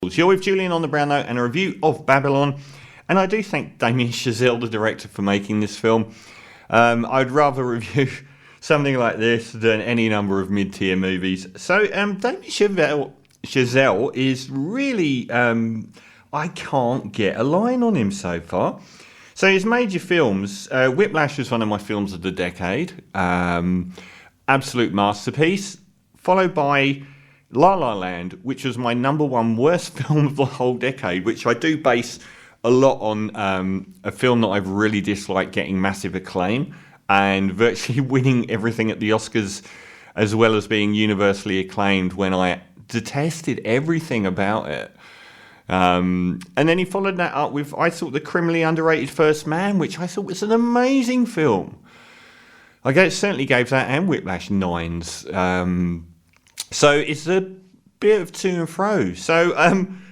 You're with Julian on the Brown Note and a review of Babylon, and I do thank Damien Chazelle, the director, for making this film. I'd rather review something like this than any number of mid-tier movies. So Damien Chazelle is really, I can't get a line on him so far. So his major films, Whiplash was one of my films of the decade, absolute masterpiece, followed by La La Land, which was my number one worst film of the whole decade, which I do base a lot on a film that I've really disliked getting massive acclaim and virtually winning everything at the Oscars, as well as being universally acclaimed when I detested everything about it. And then he followed that up with, I thought, the criminally underrated First Man, which I thought was an amazing film. Certainly gave that and Whiplash 9s. So it's a bit of to and fro. So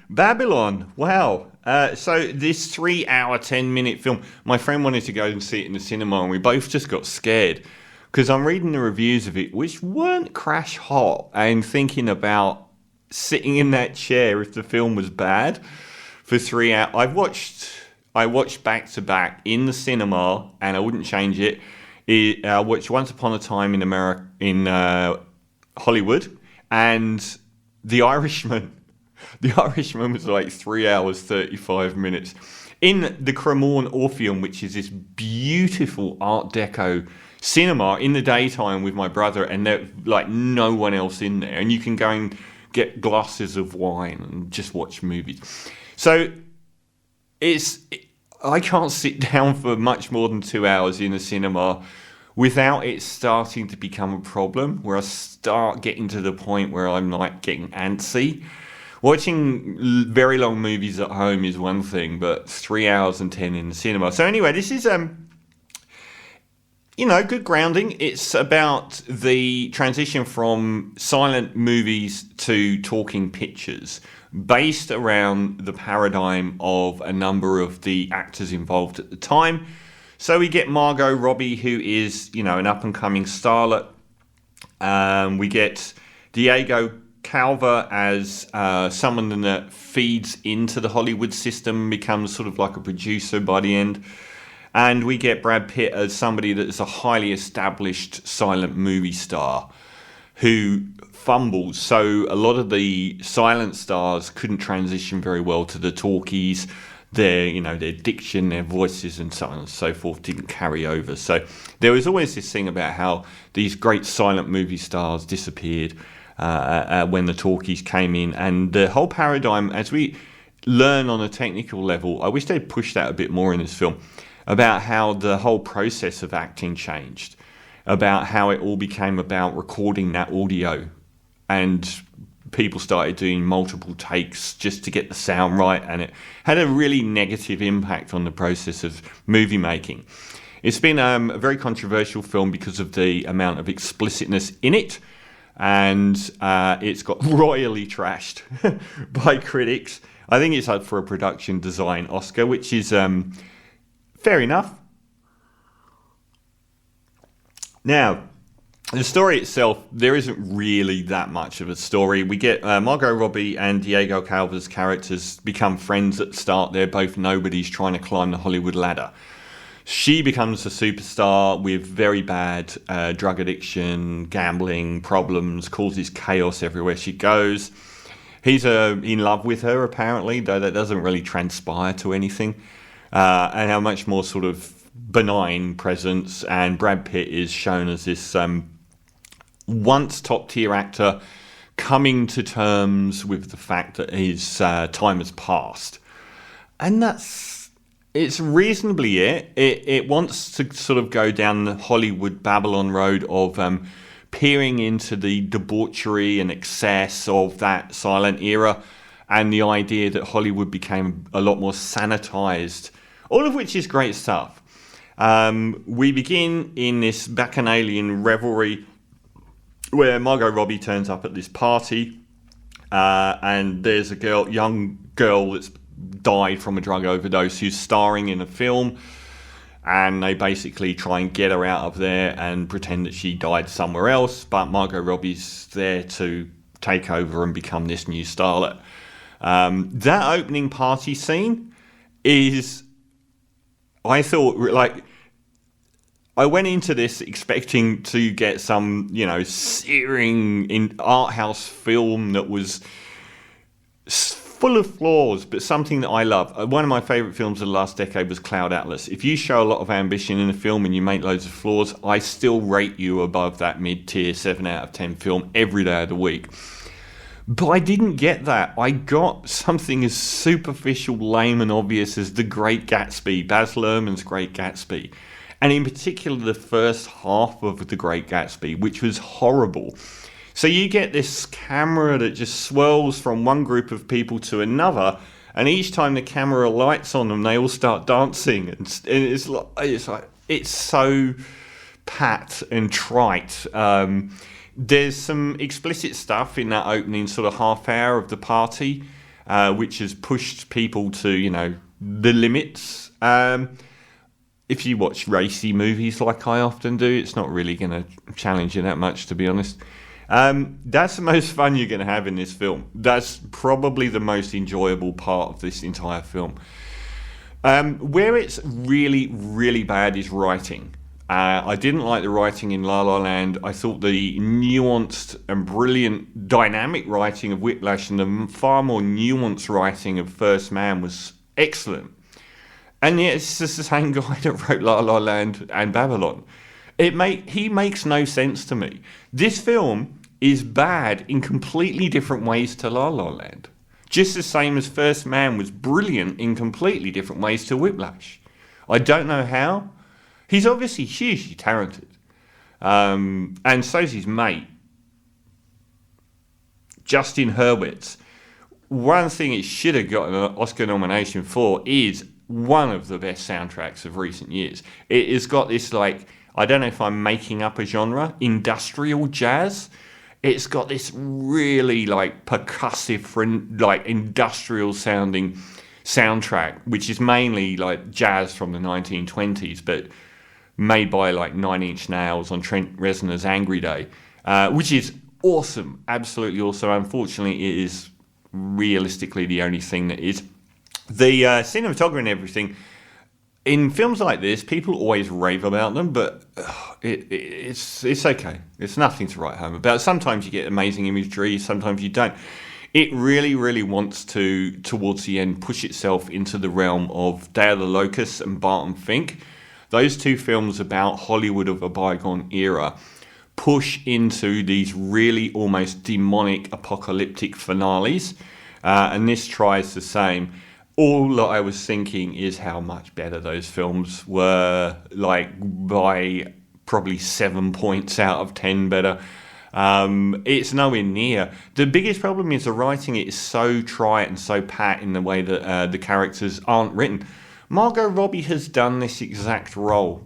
Babylon, wow. So this 3-hour, 10-minute film, my friend wanted to go and see it in the cinema, and we both just got scared because I'm reading the reviews of it, which weren't crash hot, and thinking about sitting in that chair if the film was bad for 3 hours. I watched back to back in the cinema, and I wouldn't change it. I watched Once Upon a Time in America, in Hollywood, and The Irishman. The Irishman was like 3 hours, 35 minutes. In the Cremorne Orpheum, which is this beautiful Art Deco cinema in the daytime with my brother, and there's like no one else in there. And you can go and get glasses of wine and just watch movies. So I can't sit down for much more than 2 hours in a cinema without it starting to become a problem, where I start getting to the point where I'm like getting antsy. Watching very long movies at home is one thing, but 3 hours and 10 in the cinema. So anyway, this is good grounding. It's about the transition from silent movies to talking pictures, based around the paradigm of a number of the actors involved at the time. So we get Margot Robbie, who is, an up-and-coming starlet. We get Diego Calva as someone that feeds into the Hollywood system and becomes sort of like a producer by the end. And we get Brad Pitt as somebody that is a highly established silent movie star who fumbles. So a lot of the silent stars couldn't transition very well to the talkies. Their diction, their voices, and so on and so forth didn't carry over. So there was always this thing about how these great silent movie stars disappeared when the talkies came in. And the whole paradigm, as we learn on a technical level, I wish they'd pushed that a bit more in this film, about how the whole process of acting changed, about how it all became about recording that audio, and people started doing multiple takes just to get the sound right, and it had a really negative impact on the process of movie making. It's been a very controversial film because of the amount of explicitness in it, and it's got royally trashed by critics. I think it's up for a production design Oscar, which is fair enough. Now, the story itself, there isn't really that much of a story. We get Margot Robbie and Diego Calva's characters become friends at the start. They're both nobodies trying to climb the Hollywood ladder. She becomes a superstar with very bad drug addiction, gambling problems, causes chaos everywhere she goes. He's in love with her, apparently, though that doesn't really transpire to anything. And how much more sort of benign presence. And Brad Pitt is shown as this once top-tier actor coming to terms with the fact that his time has passed. And it's reasonably it. It wants to sort of go down the Hollywood Babylon road of peering into the debauchery and excess of that silent era, and the idea that Hollywood became a lot more sanitized, all of which is great stuff. We begin in this bacchanalian revelry where Margot Robbie turns up at this party, and there's a young girl that's died from a drug overdose who's starring in a film, and they basically try and get her out of there and pretend that she died somewhere else, but Margot Robbie's there to take over and become this new starlet. That opening party scene is, I thought, like, I went into this expecting to get some, searing in art house film that was full of flaws, but something that I love. One of my favourite films of the last decade was Cloud Atlas. If you show a lot of ambition in a film and you make loads of flaws, I still rate you above that mid-tier 7 out of 10 film every day of the week. But I didn't get that. I got something as superficial, lame and obvious as The Great Gatsby, Baz Luhrmann's Great Gatsby. And in particular, the first half of The Great Gatsby, which was horrible. So you get this camera that just swirls from one group of people to another, and each time the camera lights on them, they all start dancing, and it's so pat and trite. There's some explicit stuff in that opening sort of half hour of the party, which has pushed people to the limits. If you watch racy movies like I often do, it's not really going to challenge you that much, to be honest. That's the most fun you're going to have in this film. That's probably the most enjoyable part of this entire film. Where it's really, really bad is writing. I didn't like the writing in La La Land. I thought the nuanced and brilliant dynamic writing of Whiplash and the far more nuanced writing of First Man was excellent. And yet it's just the same guy that wrote La La Land and Babylon. He makes no sense to me. This film is bad in completely different ways to La La Land. Just the same as First Man was brilliant in completely different ways to Whiplash. I don't know how. He's obviously hugely talented. And so's his mate, Justin Hurwitz. One thing it should have got an Oscar nomination for is one of the best soundtracks of recent years. It has got this, I don't know if I'm making up a genre, industrial jazz. It's got this really percussive, industrial sounding soundtrack, which is mainly jazz from the 1920s, but made by Nine Inch Nails on Trent Reznor's Angry Day, which is awesome, absolutely awesome. Unfortunately, it is realistically the only thing that is. The cinematography and everything, in films like this, people always rave about them, but it's okay. It's nothing to write home about. Sometimes you get amazing imagery, sometimes you don't. It really, really wants to, towards the end, push itself into the realm of Day of the Locusts and Barton Fink. Those two films about Hollywood of a bygone era push into these really almost demonic apocalyptic finales, and this tries the same. All that I was thinking is how much better those films were, by probably 7 points out of 10 better. It's nowhere near. The biggest problem is the writing. It is so trite and so pat in the way that the characters aren't written. Margot Robbie has done this exact role.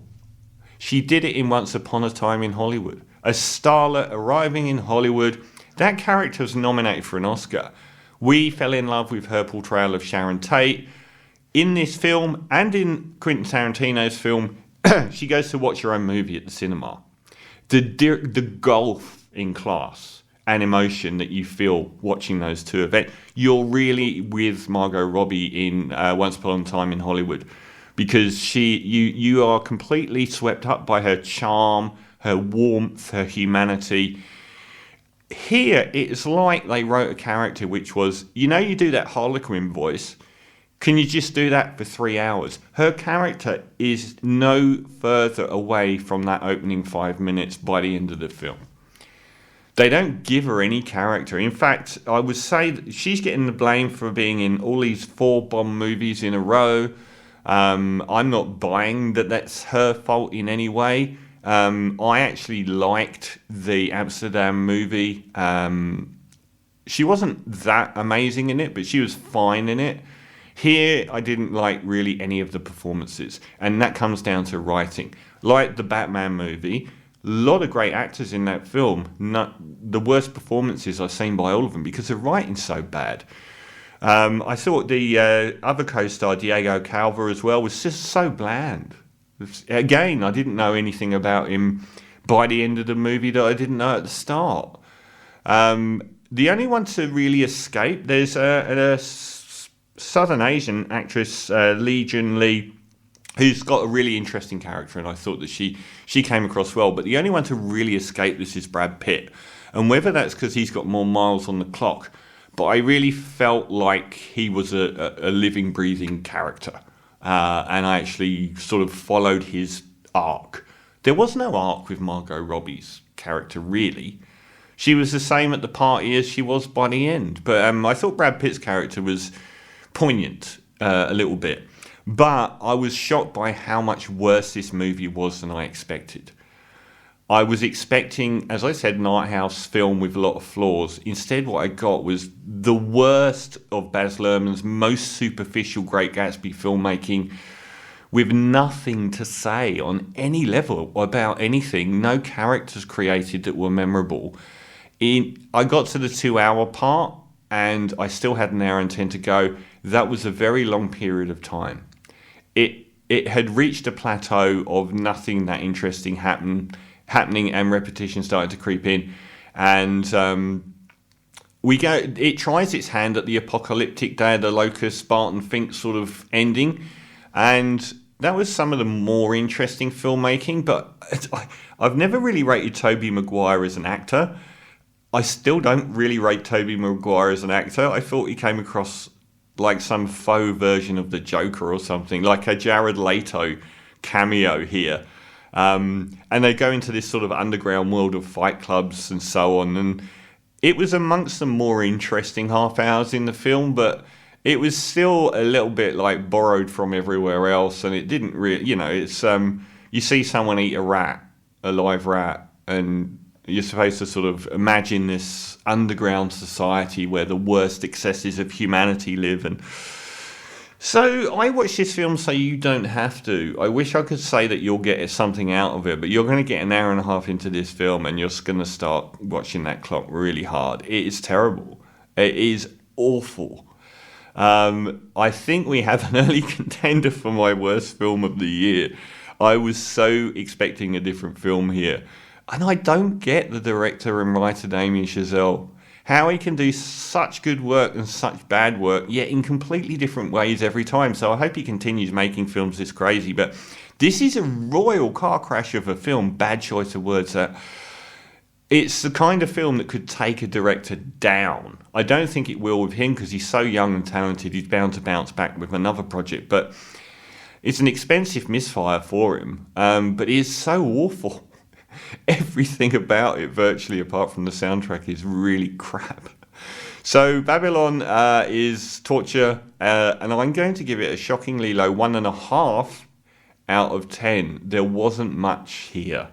She did it in Once Upon a Time in Hollywood. A starlet arriving in Hollywood. That character was nominated for an Oscar. We fell in love with her portrayal of Sharon Tate. In this film, and in Quentin Tarantino's film, she goes to watch her own movie at the cinema. The gulf in class and emotion that you feel watching those two events, you're really with Margot Robbie in Once Upon a Time in Hollywood, because you are completely swept up by her charm, her warmth, her humanity. Here, it's like they wrote a character which was, you do that Harlequin voice, can you just do that for 3 hours? Her character is no further away from that opening 5 minutes by the end of the film. They don't give her any character. In fact, I would say that she's getting the blame for being in all these 4 bomb movies in a row. I'm not buying that that's her fault in any way. I actually liked the Amsterdam movie. She wasn't that amazing in it, but she was fine in it. Here, I didn't like really any of the performances, and that comes down to writing. Like the Batman movie, a lot of great actors in that film. Not the worst performances I've seen by all of them because the writing's so bad. I thought the other co-star, Diego Calva, as well, was just so bland. Again, I didn't know anything about him by the end of the movie that I didn't know at the start. the only one to really escape, there's a Southern Asian actress, Lee Jun Lee, who's got a really interesting character, and I thought that she came across well. But the only one to really escape this is Brad Pitt. And whether that's because he's got more miles on the clock, but I really felt like he was a living, breathing character. And I actually sort of followed his arc. There was no arc with Margot Robbie's character, really. She was the same at the party as she was by the end. But I thought Brad Pitt's character was poignant a little bit. But I was shocked by how much worse this movie was than I expected. I was expecting, as I said, an art house film with a lot of flaws. Instead, what I got was the worst of Baz Luhrmann's most superficial Great Gatsby filmmaking, with nothing to say on any level about anything. No characters created that were memorable. I got to the 2-hour part, and I still had an hour and 10 to go. That was a very long period of time. It had reached a plateau of nothing that interesting happening, and repetition started to creep in. And it tries its hand at the apocalyptic Day of the Locust, Barton Fink sort of ending. And that was some of the more interesting filmmaking. But I've never really rated Tobey Maguire as an actor. I still don't really rate Tobey Maguire as an actor. I thought he came across like some faux version of the Joker or something, like a Jared Leto cameo here. And they go into this sort of underground world of fight clubs and so on. And it was amongst the more interesting half hours in the film, but it was still a little bit like borrowed from everywhere else. And it didn't really, it's, you see someone eat a live rat, and you're supposed to sort of imagine this underground society where the worst excesses of humanity live. And so I watched this film so you don't have to. I wish I could say that you'll get something out of it, but you're going to get an hour and a half into this film and you're going to start watching that clock really hard. It is terrible. It is awful. I think we have an early contender for my worst film of the year. I was so expecting a different film here. And I don't get the director and writer Damien Chazelle. How he can do such good work and such bad work, yet in completely different ways every time. So I hope he continues making films this crazy. But this is a royal car crash of a film. Bad choice of words. It's the kind of film that could take a director down. I don't think it will with him because he's so young and talented. He's bound to bounce back with another project. But it's an expensive misfire for him. But it is so awful. Everything about it, virtually apart from the soundtrack, is really crap. So Babylon is torture, and I'm going to give it a shockingly low 1.5 out of 10. There wasn't much here.